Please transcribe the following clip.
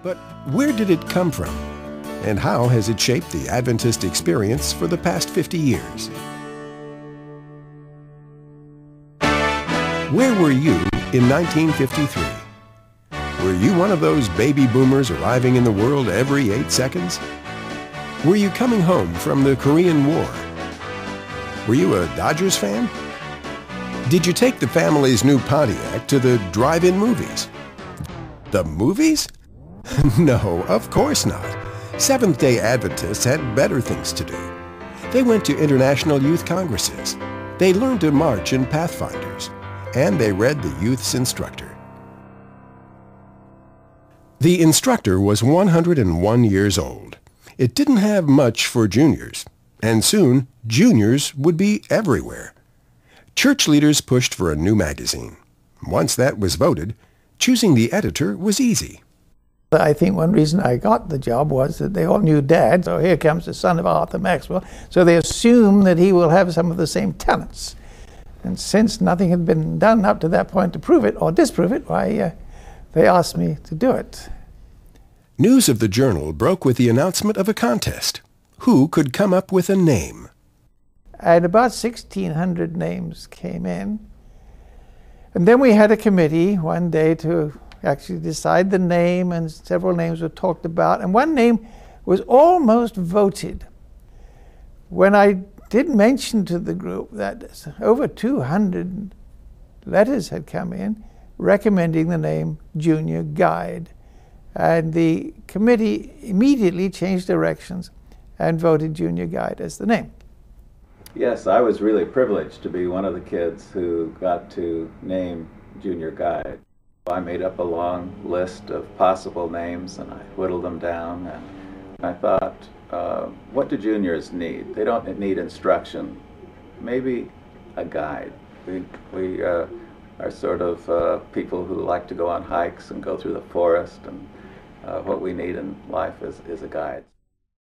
But where did it come from? And how has it shaped the Adventist experience for the past 50 years? Where were you in 1953? Were you one of those baby boomers arriving in the world every 8 seconds? Were you coming home from the Korean War? Were you a Dodgers fan? Did you take the family's new Pontiac to the drive-in movies? The movies? No, of course not. Seventh-day Adventists had better things to do. They went to international youth congresses. They learned to march in Pathfinders. And they read the youth's instructor. The instructor was 101 years old. It didn't have much for juniors, and soon juniors would be everywhere. Church leaders pushed for a new magazine. Once that was voted, choosing the editor was easy. I think one reason I got the job was that they all knew Dad, so here comes the son of Arthur Maxwell, so they assume that he will have some of the same talents. And since nothing had been done up to that point to prove it or disprove it, why, they asked me to do it. News of the journal broke with the announcement of a contest. Who could come up with a name? And about 1,600 names came in. And then we had a committee one day to actually decide the name, and several names were talked about. And one name was almost voted. When I did mention to the group that over 200 letters had come in recommending the name Junior Guide. And the committee immediately changed directions and voted Junior Guide as the name. Yes, I was really privileged to be one of the kids who got to name Junior Guide. I made up a long list of possible names and I whittled them down, and I thought, what do juniors need? They don't need instruction, maybe a guide. We are sort of people who like to go on hikes and go through the forest, and what we need in life is a guide.